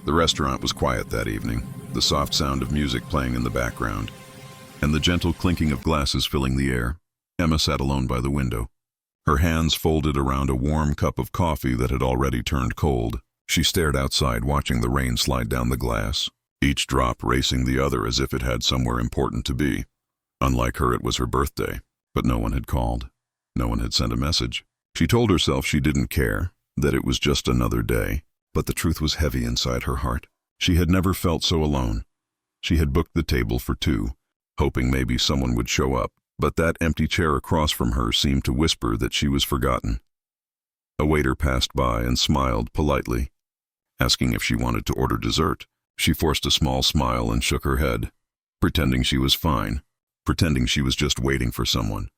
The restaurant was quiet that evening, the soft sound of music playing in the background, and the gentle clinking of glasses filling the air. Emma sat alone by the window, her hands folded around a warm cup of coffee that had already turned cold. She stared outside, watching the rain slide down the glass, each drop racing the other as if it had somewhere important to be. Unlike her, it was her birthday, but no one had called. No one had sent a message. She told herself she didn't care, that it was just another day, but the truth was heavy inside her heart. She had never felt so alone. She had booked the table for two, hoping maybe someone would show up, but that empty chair across from her seemed to whisper that she was forgotten. A waiter passed by and smiled politely, asking if she wanted to order dessert. She forced a small smile and shook her head, pretending she was fine, pretending she was just waiting for someone.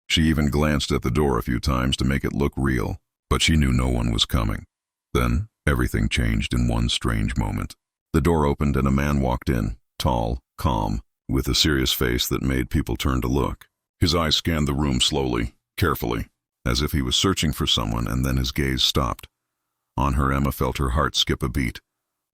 She even glanced at the door a few times to make it look real, but she knew no one was coming. Then, everything changed in one strange moment. The door opened and a man walked in, tall, calm, with a serious face that made people turn to look. His eyes scanned the room slowly, carefully, as if he was searching for someone, and then his gaze stopped. On her, Emma felt her heart skip a beat.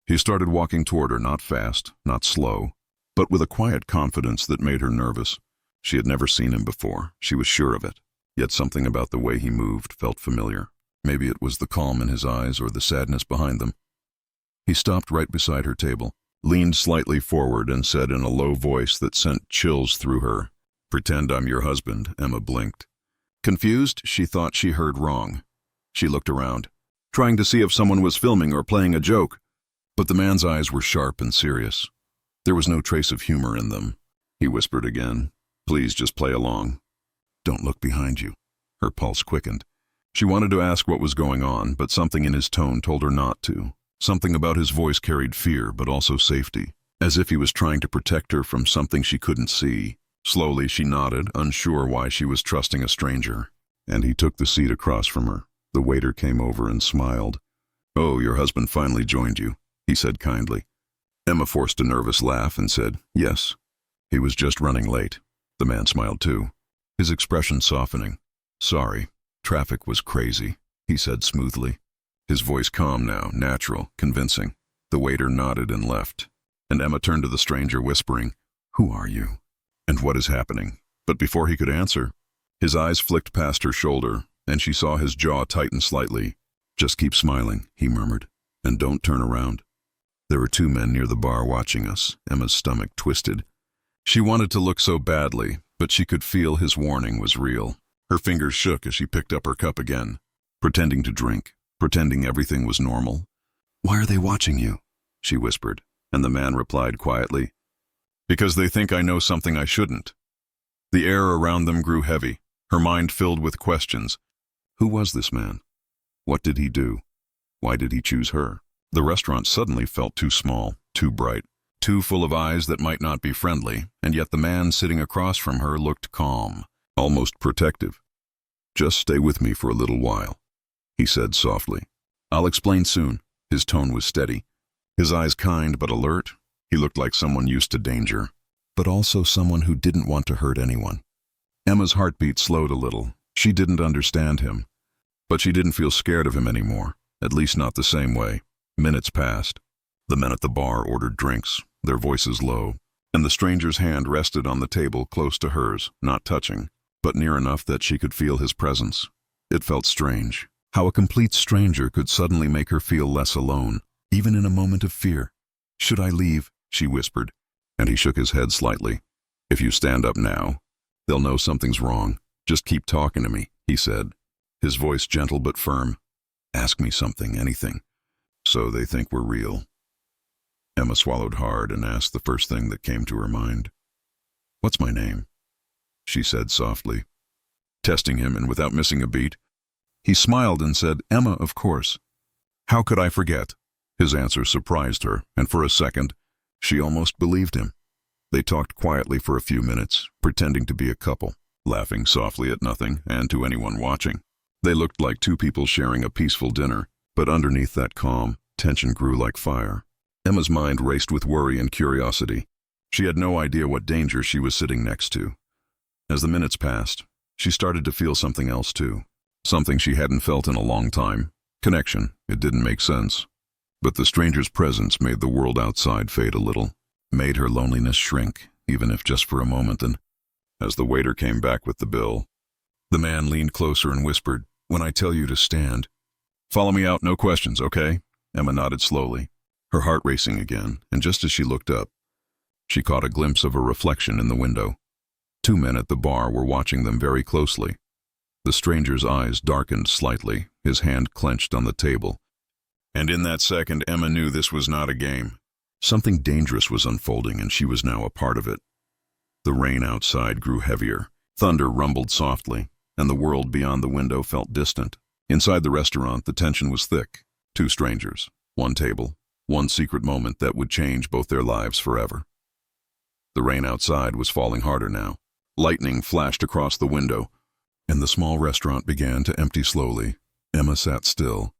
He started walking toward her, not fast, not slow, but with a quiet confidence that made her nervous. She had never seen him before, she was sure of it, yet something about the way he moved felt familiar. Maybe it was the calm in his eyes or the sadness behind them. He stopped right beside her table, leaned slightly forward, and said in a low voice that sent chills through her, "Pretend I'm your husband." Emma blinked. Confused, she thought she heard wrong. She looked around, trying to see if someone was filming or playing a joke, but the man's eyes were sharp and serious. There was no trace of humor in them. He whispered again, "Please just play along. Don't look behind you." Her pulse quickened. She wanted to ask what was going on, but something in his tone told her not to. Something about his voice carried fear, but also safety, as if he was trying to protect her from something she couldn't see. Slowly she nodded, unsure why she was trusting a stranger, and he took the seat across from her. The waiter came over and smiled. "Oh, your husband finally joined you," he said kindly. Emma forced a nervous laugh and said, "Yes. He was just running late." The man smiled too, his expression softening. "Sorry, traffic was crazy," he said smoothly, his voice calm now, natural, convincing. The waiter nodded and left, and Emma turned to the stranger, whispering, "Who are you? And what is happening?" But before he could answer, his eyes flicked past her shoulder, and she saw his jaw tighten slightly. "Just keep smiling," he murmured, "and don't turn around." There were two men near the bar watching us. Emma's stomach twisted. She wanted to look so badly, but she could feel his warning was real. Her fingers shook as she picked up her cup again, pretending to drink, pretending everything was normal. "Why are they watching you?" she whispered, and the man replied quietly, "Because they think I know something I shouldn't." The air around them grew heavy, her mind filled with questions. Who was this man? What did he do? Why did he choose her? The restaurant suddenly felt too small, too bright, too full of eyes that might not be friendly, and yet the man sitting across from her looked calm, almost protective. "Just stay with me for a little while," he said softly. "I'll explain soon." His tone was steady, his eyes kind but alert. He looked like someone used to danger, but also someone who didn't want to hurt anyone. Emma's heartbeat slowed a little. She didn't understand him, but she didn't feel scared of him anymore, at least not the same way. Minutes passed. The men at the bar ordered drinks, their voices low, and the stranger's hand rested on the table close to hers, not touching, but near enough that she could feel his presence. It felt strange, how a complete stranger could suddenly make her feel less alone, even in a moment of fear. "Should I leave?" she whispered, and he shook his head slightly. "If you stand up now, they'll know something's wrong. Just keep talking to me," he said, his voice gentle but firm. "Ask me something, anything, so they think we're real." Emma swallowed hard and asked the first thing that came to her mind. "What's my name?" she said softly, testing him and without missing a beat. He smiled and said, "Emma, of course." "How could I forget?" His answer surprised her, and for a second, she almost believed him. They talked quietly for a few minutes, pretending to be a couple, laughing softly at nothing and to anyone watching. They looked like two people sharing a peaceful dinner, but underneath that calm, tension grew like fire. Emma's mind raced with worry and curiosity. She had no idea what danger she was sitting next to. As the minutes passed, she started to feel something else too. Something she hadn't felt in a long time. Connection. It didn't make sense. But the stranger's presence made the world outside fade a little, made her loneliness shrink, even if just for a moment. And as the waiter came back with the bill, the man leaned closer and whispered, "When I tell you to stand, follow me out, no questions, okay?" Emma nodded slowly, her heart racing again, and just as she looked up, she caught a glimpse of a reflection in the window. Two men at the bar were watching them very closely. The stranger's eyes darkened slightly, his hand clenched on the table. And in that second, Emma knew this was not a game. Something dangerous was unfolding, and she was now a part of it. The rain outside grew heavier. Thunder rumbled softly, and the world beyond the window felt distant. Inside the restaurant, the tension was thick. Two strangers, one table, one secret moment that would change both their lives forever. The rain outside was falling harder now. Lightning flashed across the window, and the small restaurant began to empty slowly. Emma sat still,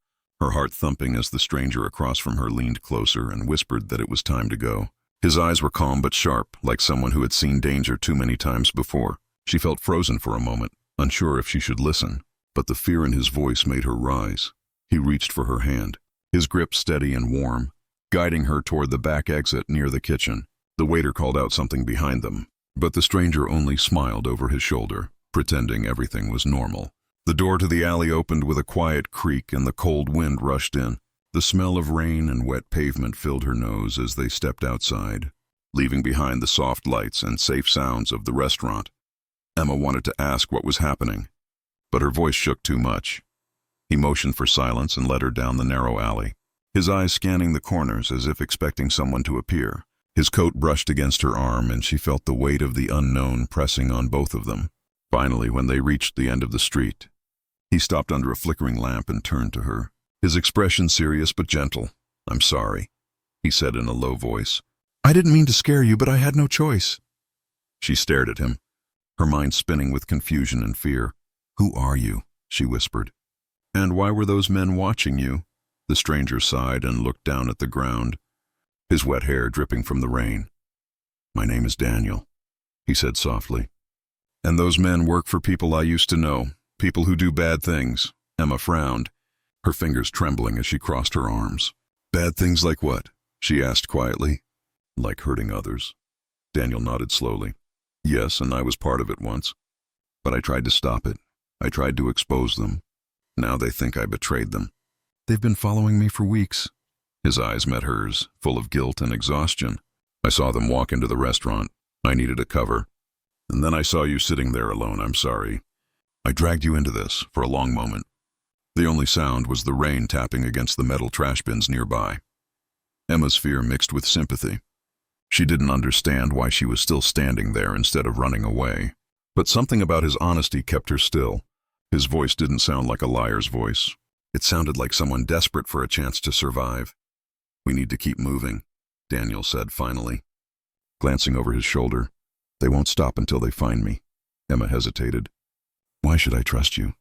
her heart thumping as the stranger across from her leaned closer and whispered that it was time to go. His eyes were calm but sharp, like someone who had seen danger too many times before. She felt frozen for a moment, unsure if she should listen, but the fear in his voice made her rise. He reached for her hand, his grip steady and warm, guiding her toward the back exit near the kitchen. The waiter called out something behind them, but the stranger only smiled over his shoulder, pretending everything was normal. The door to the alley opened with a quiet creak and the cold wind rushed in. The smell of rain and wet pavement filled her nose as they stepped outside, leaving behind the soft lights and safe sounds of the restaurant. Emma wanted to ask what was happening, but her voice shook too much. He motioned for silence and led her down the narrow alley, his eyes scanning the corners as if expecting someone to appear. His coat brushed against her arm, and she felt the weight of the unknown pressing on both of them. Finally, when they reached the end of the street, he stopped under a flickering lamp and turned to her, his expression serious but gentle. "I'm sorry," he said in a low voice. "I didn't mean to scare you, but I had no choice." She stared at him, her mind spinning with confusion and fear. "Who are you?" she whispered. "And why were those men watching you?" The stranger sighed and looked down at the ground, his wet hair dripping from the rain. "My name is Daniel," he said softly. "And those men work for people I used to know, people who do bad things." Emma frowned, her fingers trembling as she crossed her arms. "Bad things like what?" she asked quietly. "Like hurting others." Daniel nodded slowly. "Yes, and I was part of it once. But I tried to stop it. I tried to expose them. Now they think I betrayed them. They've been following me for weeks." His eyes met hers, full of guilt and exhaustion. "I saw them walk into the restaurant. I needed a cover. And then I saw you sitting there alone. I'm sorry. I dragged you into this for a long moment." The only sound was the rain tapping against the metal trash bins nearby. Emma's fear mixed with sympathy. She didn't understand why she was still standing there instead of running away. But something about his honesty kept her still. His voice didn't sound like a liar's voice. It sounded like someone desperate for a chance to survive. "We need to keep moving," Daniel said finally, glancing over his shoulder. "They won't stop until they find me." Emma hesitated. "Why should I trust you?"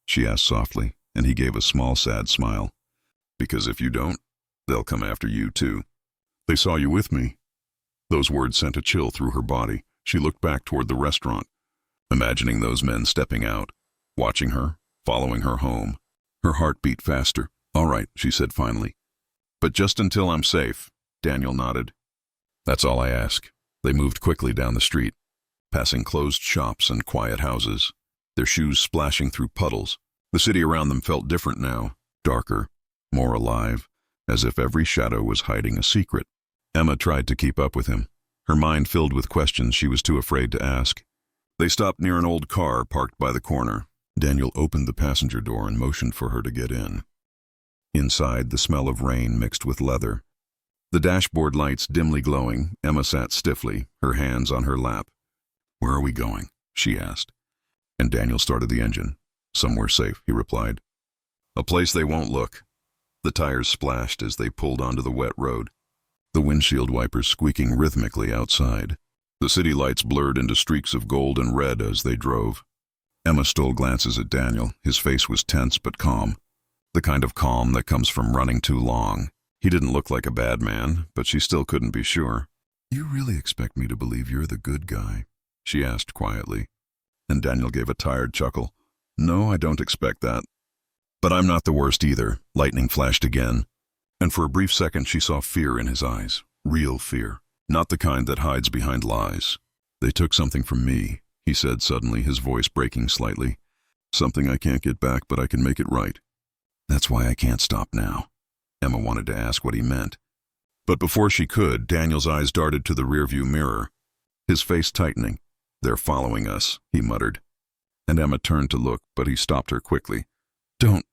she asked softly, and he gave a small, sad smile. "Because if you don't, they'll come after you too. They saw you with me." Those words sent a chill through her body. She looked back toward the restaurant, imagining those men stepping out, watching her, following her home. Her heart beat faster. "All right," she said finally. "But just until I'm safe." Daniel nodded. "That's all I ask." They moved quickly down the street, passing closed shops and quiet houses, their shoes splashing through puddles. The city around them felt different now, darker, more alive, as if every shadow was hiding a secret. Emma tried to keep up with him, her mind filled with questions she was too afraid to ask. They stopped near an old car parked by the corner. Daniel opened the passenger door and motioned for her to get in. Inside, the smell of rain mixed with leather. The dashboard lights dimly glowing, Emma sat stiffly, her hands on her lap. "Where are we going?" she asked. And Daniel started the engine. "Somewhere safe," he replied. "A place they won't look." The tires splashed as they pulled onto the wet road, the windshield wipers squeaking rhythmically outside. The city lights blurred into streaks of gold and red as they drove. Emma stole glances at Daniel. His face was tense but calm, the kind of calm that comes from running too long. He didn't look like a bad man, but she still couldn't be sure. "You really expect me to believe you're the good guy?" she asked quietly. And Daniel gave a tired chuckle. "No, I don't expect that. But I'm not the worst either." Lightning flashed again, And for a brief second she saw fear in his eyes. Real fear. Not the kind that hides behind lies. "They took something from me," he said suddenly, his voice breaking slightly. "Something I can't get back, but I can make it right. That's why I can't stop now." Emma wanted to ask what he meant. But before she could, Daniel's eyes darted to the rearview mirror, his face tightening. "They're following us," he muttered. And Emma turned to look, but he stopped her quickly. "Don't."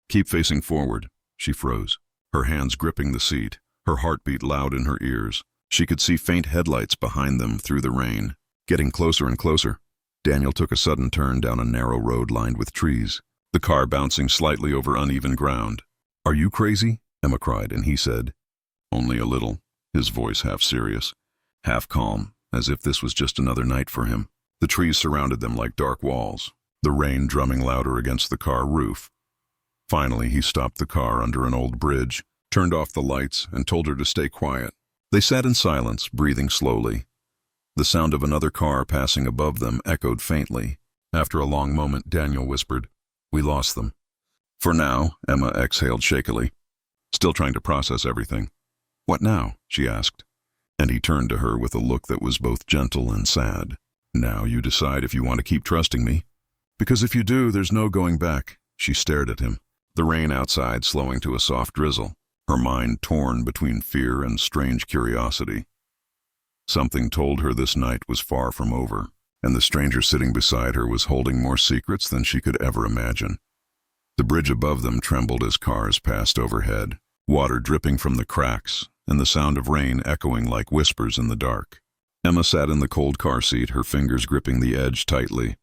"Keep facing forward." She froze, her hands gripping the seat, her heartbeat loud in her ears. She could see faint headlights behind them through the rain, getting closer and closer. Daniel took a sudden turn down a narrow road lined with trees, the car bouncing slightly over uneven ground. "Are you crazy?" Emma cried, and he said, "Only a little," his voice half serious, half calm, as if this was just another night for him. The trees surrounded them like dark walls, the rain drumming louder against the car roof. Finally, he stopped the car under an old bridge, turned off the lights, and told her to stay quiet. They sat in silence, breathing slowly. The sound of another car passing above them echoed faintly. After a long moment, Daniel whispered, "We lost them." "For now," Emma exhaled shakily, still trying to process everything. "What now?" she asked. And he turned to her with a look that was both gentle and sad. "Now you decide if you want to keep trusting me. Because if you do, there's no going back." She stared at him, the rain outside slowing to a soft drizzle, her mind torn between fear and strange curiosity. Something told her this night was far from over, and the stranger sitting beside her was holding more secrets than she could ever imagine. The bridge above them trembled as cars passed overhead, water dripping from the cracks, and the sound of rain echoing like whispers in the dark. Emma sat in the cold car seat, her fingers gripping the edge tightly,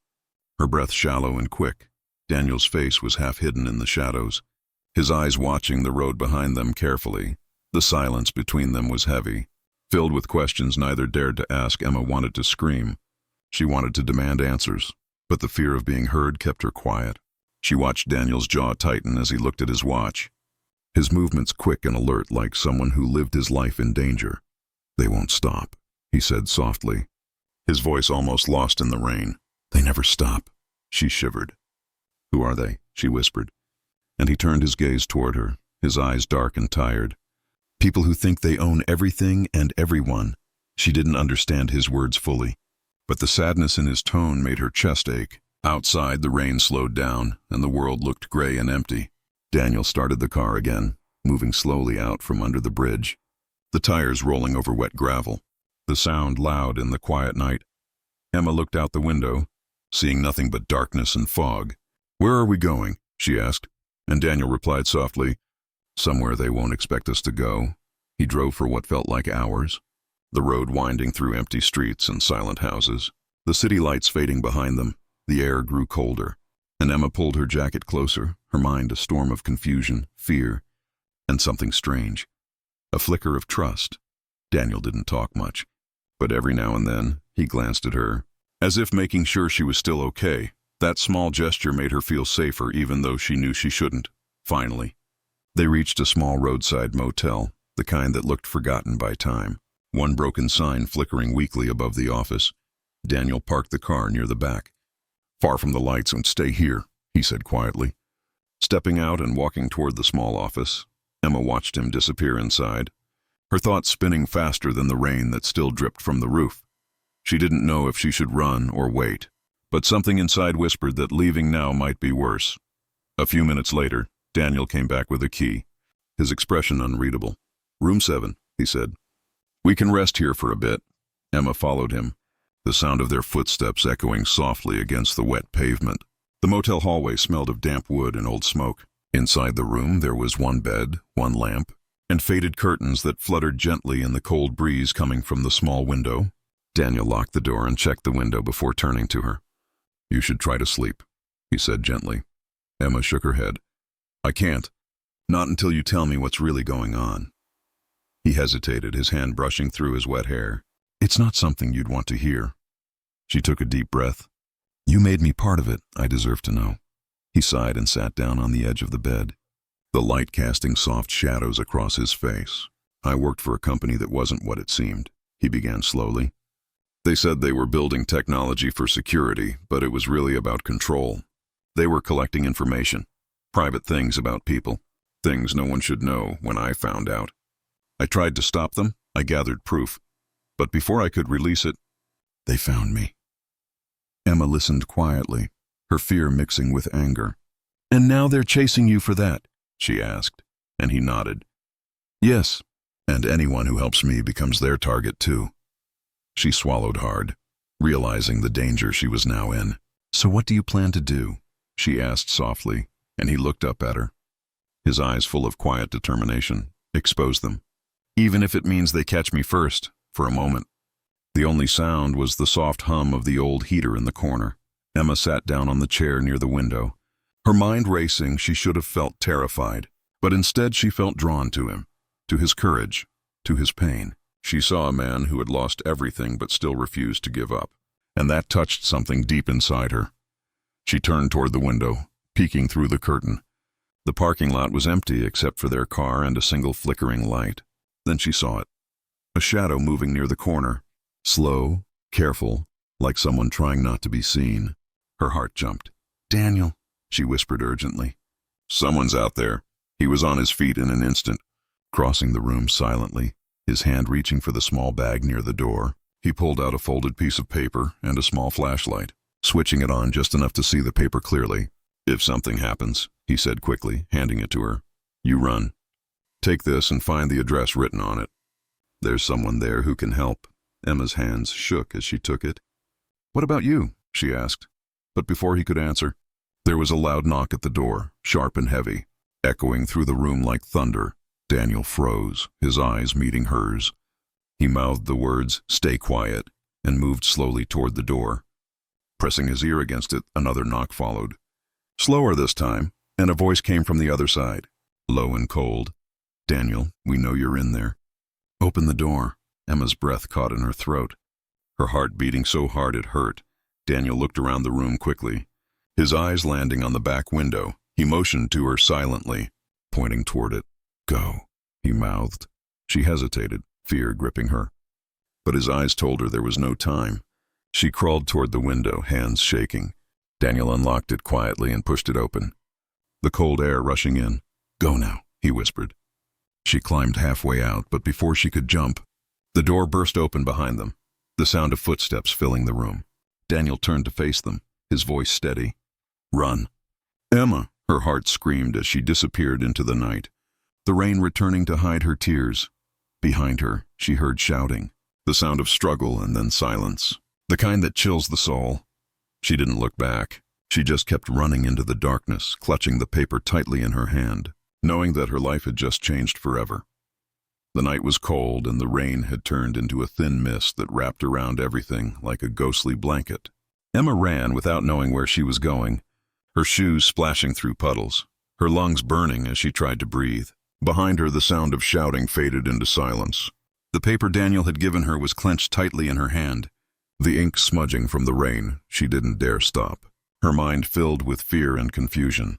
her breath shallow and quick. Daniel's face was half hidden in the shadows, his eyes watching the road behind them carefully. The silence between them was heavy, filled with questions neither dared to ask. Emma wanted to scream. She wanted to demand answers, but the fear of being heard kept her quiet. She watched Daniel's jaw tighten as he looked at his watch, his movements quick and alert like someone who lived his life in danger. "They won't stop," he said softly, his voice almost lost in the rain. "They never stop." She shivered. "Who are they?" she whispered. And he turned his gaze toward her, his eyes dark and tired. "People who think they own everything and everyone." She didn't understand his words fully, but the sadness in his tone made her chest ache. Outside, the rain slowed down, and the world looked gray and empty. Daniel started the car again, moving slowly out from under the bridge, the tires rolling over wet gravel, the sound loud in the quiet night. Emma looked out the window, seeing nothing but darkness and fog. "Where are we going?" she asked, and Daniel replied softly, "Somewhere they won't expect us to go." He drove for what felt like hours, the road winding through empty streets and silent houses, the city lights fading behind them. The air grew colder, and Emma pulled her jacket closer, her mind a storm of confusion, fear, and something strange, a flicker of trust. Daniel didn't talk much, but every now and then he glanced at her, as if making sure she was still okay. That small gesture made her feel safer even though she knew she shouldn't. Finally, they reached a small roadside motel, the kind that looked forgotten by time, one broken sign flickering weakly above the office. Daniel parked the car near the back. "Far from the lights, and stay here," he said quietly. Stepping out and walking toward the small office, Emma watched him disappear inside, her thoughts spinning faster than the rain that still dripped from the roof. She didn't know if she should run or wait, but something inside whispered that leaving now might be worse. A few minutes later, Daniel came back with a key, his expression unreadable. "Room 7, he said. "We can rest here for a bit." Emma followed him, the sound of their footsteps echoing softly against the wet pavement. The motel hallway smelled of damp wood and old smoke. Inside the room there was one bed, one lamp, and faded curtains that fluttered gently in the cold breeze coming from the small window. Daniel locked the door and checked the window before turning to her. "You should try to sleep," he said gently. Emma shook her head. "I can't. Not until you tell me what's really going on." He hesitated, his hand brushing through his wet hair. "It's not something you'd want to hear." She took a deep breath. "You made me part of it. I deserve to know." He sighed and sat down on the edge of the bed, the light casting soft shadows across his face. "I worked for a company that wasn't what it seemed," he began slowly. "They said they were building technology for security, but it was really about control. They were collecting information, private things about people. Things no one should know when I found out. I tried to stop them, I gathered proof. But before I could release it, they found me. Emma listened quietly, her fear mixing with anger. And now they're chasing you for that, she asked, and he nodded. Yes, and anyone who helps me becomes their target too. She swallowed hard, realizing the danger she was now in. So what do you plan to do? She asked softly, and he looked up at her. His eyes full of quiet determination. Expose them. Even if it means they catch me first, for a moment. The only sound was the soft hum of the old heater in the corner. Emma sat down on the chair near the window. Her mind racing, she should have felt terrified, but instead she felt drawn to him, to his courage, to his pain. She saw a man who had lost everything but still refused to give up, and that touched something deep inside her. She turned toward the window, peeking through the curtain. The parking lot was empty except for their car and a single flickering light. Then she saw it. A shadow moving near the corner. Slow, careful, like someone trying not to be seen. Her heart jumped. Daniel, she whispered urgently. Someone's out there. He was on his feet in an instant, crossing the room silently, his hand reaching for the small bag near the door. He pulled out a folded piece of paper and a small flashlight, switching it on just enough to see the paper clearly. If something happens, he said quickly, handing it to her, you run. Take this and find the address written on it. There's someone there who can help. Emma's hands shook as she took it. What about you? She asked. But before he could answer, there was a loud knock at the door, sharp and heavy, echoing through the room like thunder. Daniel froze, his eyes meeting hers. He mouthed the words, "Stay quiet," and moved slowly toward the door. Pressing his ear against it, another knock followed. Slower this time, and a voice came from the other side, low and cold. Daniel, we know you're in there. Open the door. Emma's breath caught in her throat. Her heart beating so hard it hurt. Daniel looked around the room quickly. His eyes landing on the back window, he motioned to her silently, pointing toward it. Go, he mouthed. She hesitated, fear gripping her. But his eyes told her there was no time. She crawled toward the window, hands shaking. Daniel unlocked it quietly and pushed it open. The cold air rushing in. Go now, he whispered. She climbed halfway out, but before she could jump, the door burst open behind them, the sound of footsteps filling the room. Daniel turned to face them, his voice steady. Run. Emma, her heart screamed as she disappeared into the night, the rain returning to hide her tears. Behind her, she heard shouting, the sound of struggle and then silence, the kind that chills the soul. She didn't look back. She just kept running into the darkness, clutching the paper tightly in her hand, knowing that her life had just changed forever. The night was cold and the rain had turned into a thin mist that wrapped around everything like a ghostly blanket. Emma ran without knowing where she was going, her shoes splashing through puddles, her lungs burning as she tried to breathe. Behind her, the sound of shouting faded into silence. The paper Daniel had given her was clenched tightly in her hand, the ink smudging from the rain. She didn't dare stop, her mind filled with fear and confusion.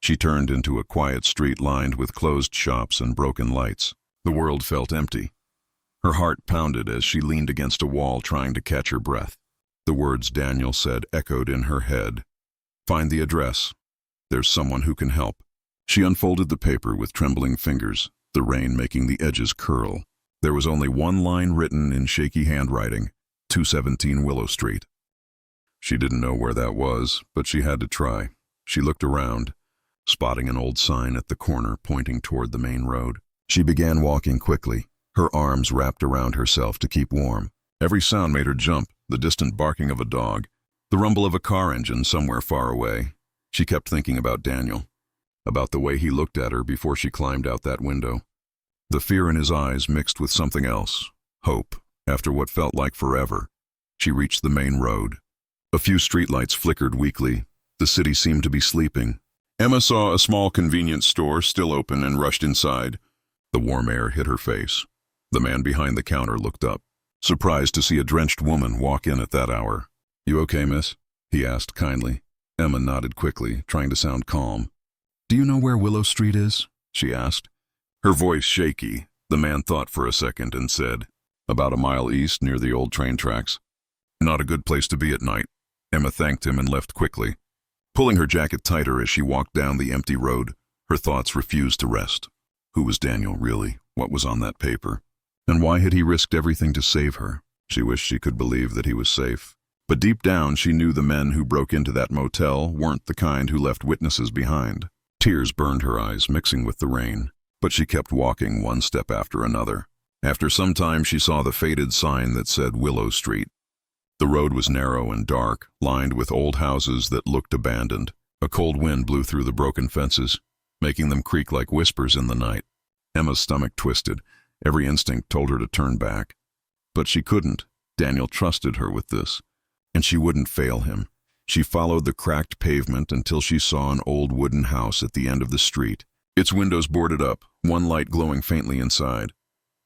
She turned into a quiet street lined with closed shops and broken lights. The world felt empty. Her heart pounded as she leaned against a wall trying to catch her breath. The words Daniel said echoed in her head. Find the address. There's someone who can help. She unfolded the paper with trembling fingers, the rain making the edges curl. There was only one line written in shaky handwriting, 217 Willow Street. She didn't know where that was, but she had to try. She looked around, spotting an old sign at the corner pointing toward the main road. She began walking quickly, her arms wrapped around herself to keep warm. Every sound made her jump, the distant barking of a dog, the rumble of a car engine somewhere far away. She kept thinking about Daniel, about the way he looked at her before she climbed out that window. The fear in his eyes mixed with something else, hope, after what felt like forever. She reached the main road. A few streetlights flickered weakly. The city seemed to be sleeping. Emma saw a small convenience store still open and rushed inside. The warm air hit her face. The man behind the counter looked up, surprised to see a drenched woman walk in at that hour. You okay, miss? He asked kindly. Emma nodded quickly, trying to sound calm. Do you know where Willow Street is? She asked. Her voice shaky, the man thought for a second and said, About a mile east near the old train tracks. Not a good place to be at night. Emma thanked him and left quickly, pulling her jacket tighter as she walked down the empty road, Her thoughts refused to rest. Who was Daniel, really? What was on that paper? And why had he risked everything to save her? She wished she could believe that he was safe. But deep down, she knew the men who broke into that motel weren't the kind who left witnesses behind. Tears burned her eyes, mixing with the rain. But she kept walking one step after another. After some time, she saw the faded sign that said Willow Street. The road was narrow and dark, lined with old houses that looked abandoned. A cold wind blew through the broken fences, making them creak like whispers in the night. Emma's stomach twisted. Every instinct told her to turn back. But she couldn't. Daniel trusted her with this. And she wouldn't fail him. She followed the cracked pavement until she saw an old wooden house at the end of the street, its windows boarded up, one light glowing faintly inside.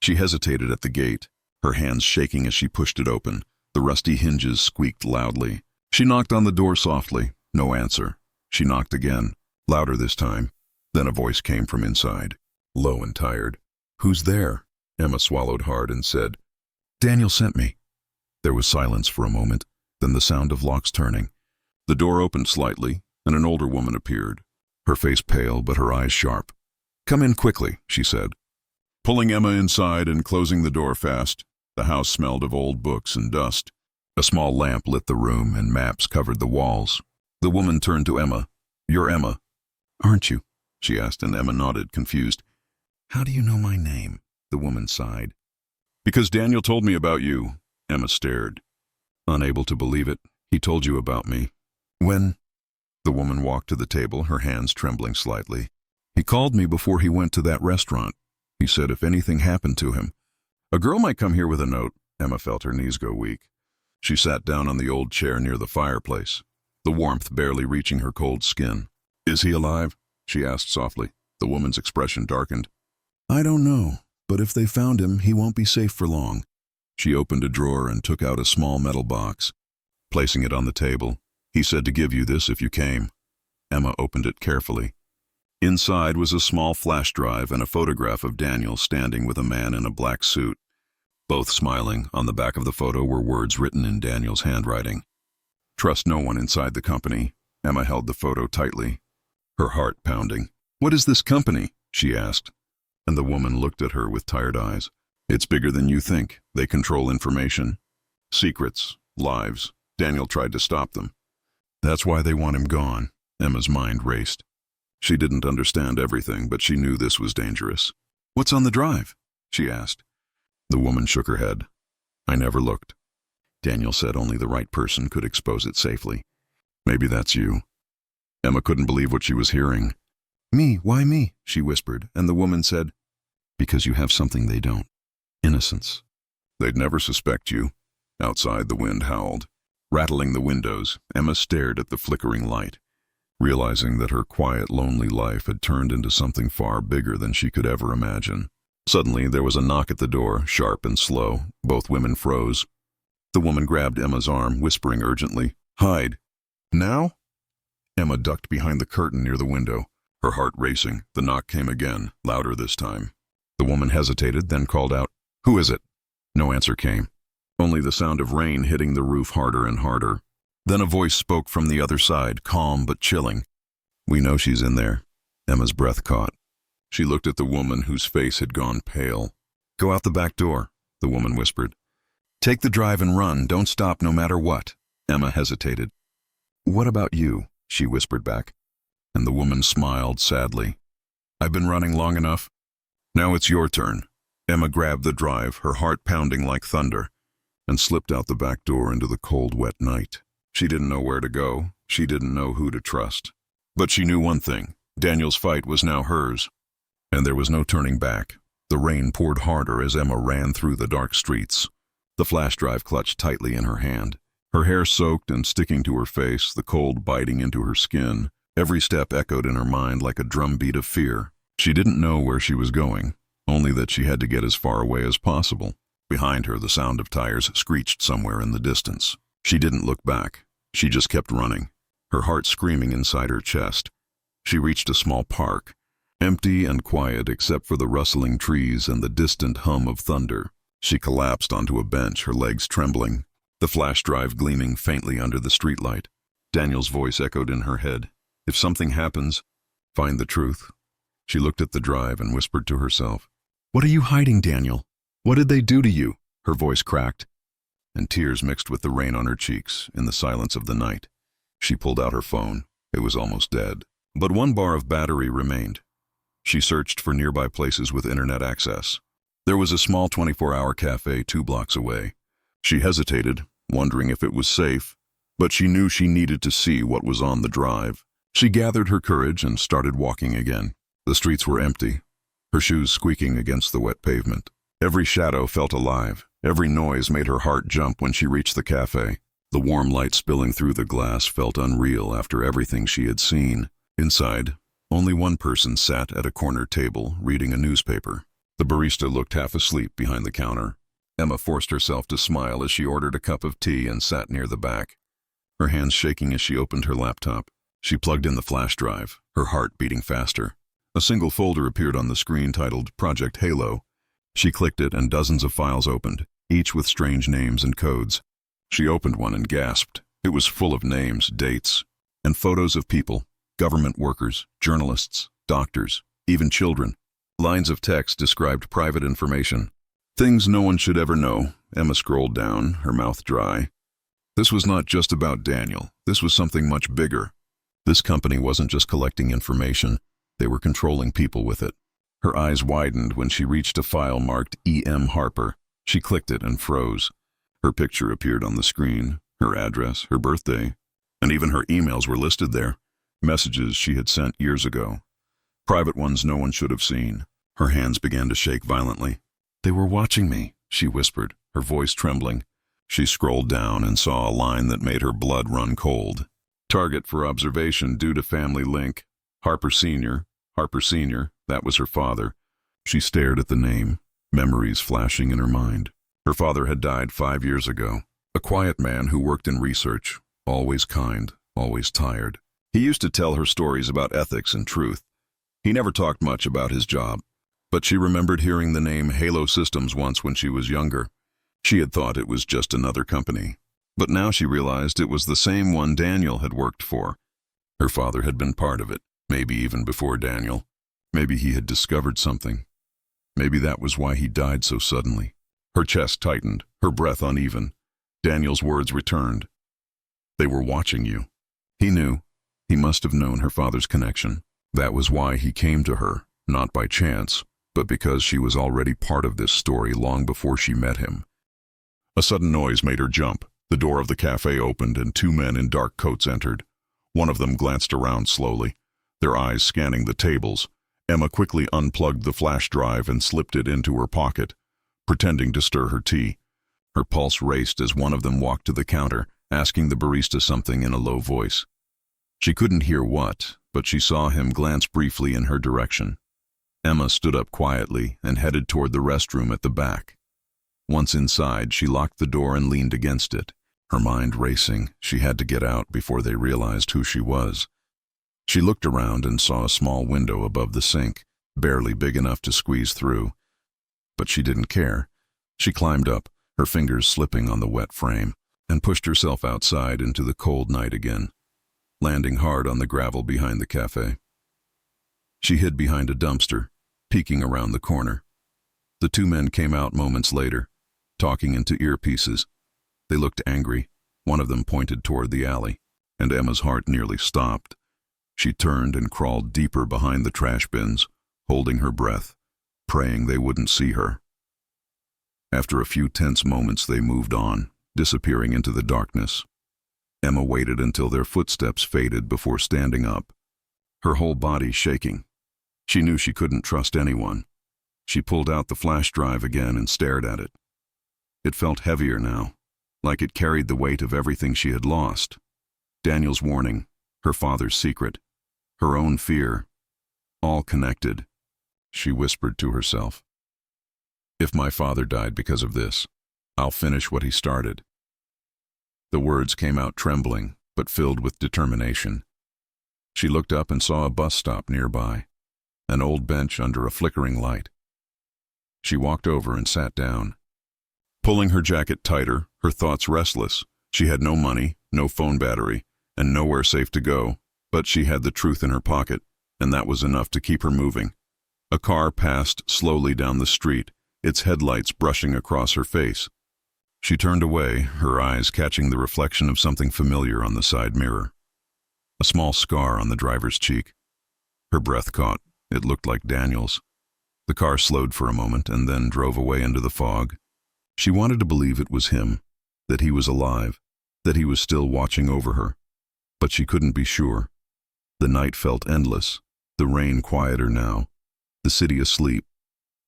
She hesitated at the gate, her hands shaking as she pushed it open. The rusty hinges squeaked loudly. She knocked on the door softly. No answer. She knocked again, louder this time. Then a voice came from inside, low and tired. "Who's there?" Emma swallowed hard and said, "Daniel sent me." There was silence for a moment, then the sound of locks turning. The door opened slightly, and an older woman appeared, her face pale but her eyes sharp. "Come in quickly," she said. Pulling Emma inside and closing the door fast, the house smelled of old books and dust. A small lamp lit the room and maps covered the walls. The woman turned to Emma. "You're Emma, aren't you?" she asked, and Emma nodded, confused. "How do you know my name?" the woman sighed. "Because Daniel told me about you." Emma stared, unable to believe it. "He told you about me." "When?" The woman walked to the table, her hands trembling slightly. "He called me before he went to that restaurant. He said if anything happened to him. A girl might come here with a note." Emma felt her knees go weak. She sat down on the old chair near the fireplace, the warmth barely reaching her cold skin. "Is he alive?" she asked softly. The woman's expression darkened. "I don't know, but if they found him, he won't be safe for long." She opened a drawer and took out a small metal box. Placing it on the table, "He said to give you this if you came." Emma opened it carefully. Inside was a small flash drive and a photograph of Daniel standing with a man in a black suit. Both smiling. On the back of the photo were words written in Daniel's handwriting. "Trust no one inside the company." Emma held the photo tightly, her heart pounding. "What is this company?" she asked, and the woman looked at her with tired eyes. "It's bigger than you think. They control information, secrets, lives. Daniel tried to stop them. That's why they want him gone." Emma's mind raced. She didn't understand everything, but she knew this was dangerous. "What's on the drive?" she asked. The woman shook her head. "I never looked. Daniel said only the right person could expose it safely. Maybe that's you." Emma couldn't believe what she was hearing. "Me? Why me?" she whispered, and the woman said, "Because you have something they don't. Innocence. They'd never suspect you." Outside, the wind howled. Rattling the windows, Emma stared at the flickering light, realizing that her quiet, lonely life had turned into something far bigger than she could ever imagine. Suddenly, there was a knock at the door, sharp and slow. Both women froze. The woman grabbed Emma's arm, whispering urgently, "Hide." "Now?" Emma ducked behind the curtain near the window, her heart racing. The knock came again, louder this time. The woman hesitated, then called out, "Who is it?" No answer came, only the sound of rain hitting the roof harder and harder. Then a voice spoke from the other side, calm but chilling. "We know she's in there." Emma's breath caught. She looked at the woman whose face had gone pale. "Go out the back door," the woman whispered. "Take the drive and run. Don't stop no matter what." Emma hesitated. "What about you?" she whispered back. And the woman smiled sadly. "I've been running long enough. Now it's your turn." Emma grabbed the drive, her heart pounding like thunder, and slipped out the back door into the cold, wet night. She didn't know where to go. She didn't know who to trust. But she knew one thing. Daniel's fight was now hers. And there was no turning back. The rain poured harder as Emma ran through the dark streets, the flash drive clutched tightly in her hand. Her hair soaked and sticking to her face, the cold biting into her skin. Every step echoed in her mind like a drumbeat of fear. She didn't know where she was going, only that she had to get as far away as possible. Behind her, the sound of tires screeched somewhere in the distance. She didn't look back. She just kept running, her heart screaming inside her chest. She reached a small park, empty and quiet except for the rustling trees and the distant hum of thunder. She collapsed onto a bench, her legs trembling, the flash drive gleaming faintly under the streetlight. Daniel's voice echoed in her head. "If something happens, find the truth. She looked at the drive and whispered to herself, "What are you hiding, Daniel? What did they do to you?" Her voice cracked, and tears mixed with the rain on her cheeks in the silence of the night. She pulled out her phone. It was almost dead, but one bar of battery remained. She searched for nearby places with internet access. There was a small 24-hour cafe 2 blocks away. She hesitated, wondering if it was safe, but she knew she needed to see what was on the drive. She gathered her courage and started walking again. The streets were empty, her shoes squeaking against the wet pavement. Every shadow felt alive. Every noise made her heart jump when she reached the cafe. The warm light spilling through the glass felt unreal after everything she had seen. Inside, only one person sat at a corner table reading a newspaper. The barista looked half asleep behind the counter. Emma forced herself to smile as she ordered a cup of tea and sat near the back, her hands shaking as she opened her laptop. She plugged in the flash drive, her heart beating faster. A single folder appeared on the screen titled Project Halo. She clicked it and dozens of files opened, each with strange names and codes. She opened one and gasped. It was full of names, dates, and photos of people, government workers, journalists, doctors, even children. Lines of text described private information. Things no one should ever know. Emma scrolled down, her mouth dry. This was not just about Daniel. This was something much bigger. This company wasn't just collecting information. They were controlling people with it. Her eyes widened when she reached a file marked E.M. Harper. She clicked it and froze. Her picture appeared on the screen, her address, her birthday, and even her emails were listed there. Messages she had sent years ago. Private ones no one should have seen. Her hands began to shake violently. "They were watching me," she whispered, her voice trembling. She scrolled down and saw a line that made her blood run cold. "Target for observation due to family link. Harper Sr., Harper Sr., that was her father." She stared at the name, memories flashing in her mind. Her father had died 5 years ago. A quiet man who worked in research, always kind, always tired. He used to tell her stories about ethics and truth. He never talked much about his job, but she remembered hearing the name Halo Systems once when she was younger. She had thought it was just another company, but now she realized it was the same one Daniel had worked for. Her father had been part of it, maybe even before Daniel. Maybe he had discovered something. Maybe that was why he died so suddenly. Her chest tightened, her breath uneven. Daniel's words returned. "They were watching you." He knew. He must have known her father's connection. That was why he came to her, not by chance, but because she was already part of this story long before she met him. A sudden noise made her jump. The door of the cafe opened and 2 men in dark coats entered. One of them glanced around slowly, their eyes scanning the tables. Emma quickly unplugged the flash drive and slipped it into her pocket, pretending to stir her tea. Her pulse raced as one of them walked to the counter, asking the barista something in a low voice. She couldn't hear what, but she saw him glance briefly in her direction. Emma stood up quietly and headed toward the restroom at the back. Once inside, she locked the door and leaned against it, her mind racing. She had to get out before they realized who she was. She looked around and saw a small window above the sink, barely big enough to squeeze through. But she didn't care. She climbed up, her fingers slipping on the wet frame, and pushed herself outside into the cold night again, landing hard on the gravel behind the cafe. She hid behind a dumpster, peeking around the corner. The 2 men came out moments later, talking into earpieces. They looked angry. One of them pointed toward the alley, and Emma's heart nearly stopped. She turned and crawled deeper behind the trash bins, holding her breath, praying they wouldn't see her. After a few tense moments, they moved on, disappearing into the darkness. Emma waited until their footsteps faded before standing up, her whole body shaking. She knew she couldn't trust anyone. She pulled out the flash drive again and stared at it. It felt heavier now, like it carried the weight of everything she had lost. Daniel's warning, her father's secret, her own fear, all connected. She whispered to herself, "If my father died because of this, I'll finish what he started." The words came out trembling, but filled with determination. She looked up and saw a bus stop nearby, an old bench under a flickering light. She walked over and sat down. Pulling her jacket tighter, her thoughts restless. She had no money, no phone battery, and nowhere safe to go, but she had the truth in her pocket. and that was enough to keep her moving. A car passed slowly down the street, its headlights brushing across her face. She turned away, her eyes catching the reflection of something familiar on the side mirror. A small scar on the driver's cheek. Her breath caught. It looked like Daniel's. The car slowed for a moment and then drove away into the fog. She wanted to believe it was him, that he was alive, that he was still watching over her. But she couldn't be sure. The night felt endless, the rain quieter now, the city asleep.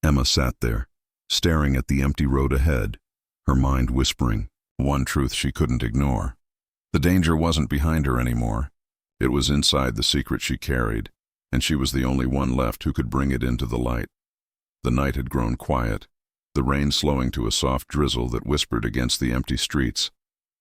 Emma sat there, staring at the empty road ahead, her mind whispering one truth she couldn't ignore. The danger wasn't behind her anymore. It was inside the secret she carried, and she was the only one left who could bring it into the light. The night had grown quiet, the rain slowing to a soft drizzle that whispered against the empty streets.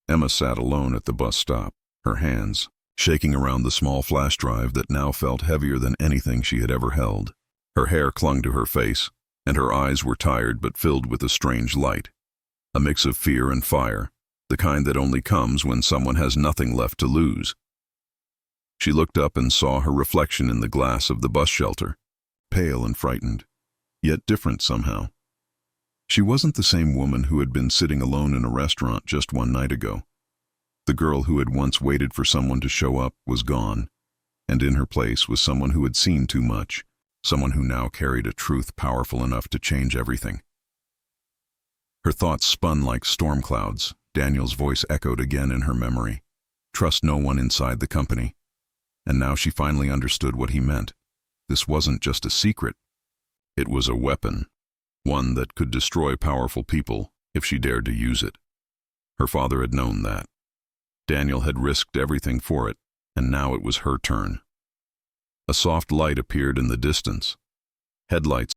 Emma sat alone at the bus stop, her hands shaking around the small flash drive that now felt heavier than anything she had ever held. Her hair clung to her face, and her eyes were tired but filled with a strange light. A mix of fear and fire, the kind that only comes when someone has nothing left to lose. She looked up and saw her reflection in the glass of the bus shelter, pale and frightened, yet different somehow. She wasn't the same woman who had been sitting alone in a restaurant just one night ago. The girl who had once waited for someone to show up was gone, and in her place was someone who had seen too much, someone who now carried a truth powerful enough to change everything. Her thoughts spun like storm clouds. Daniel's voice echoed again in her memory. Trust no one inside the company. And now she finally understood what he meant. This wasn't just a secret. It was a weapon, one that could destroy powerful people if she dared to use it. Her father had known that. Daniel had risked everything for it, and now it was her turn. A soft light appeared in the distance. Headlights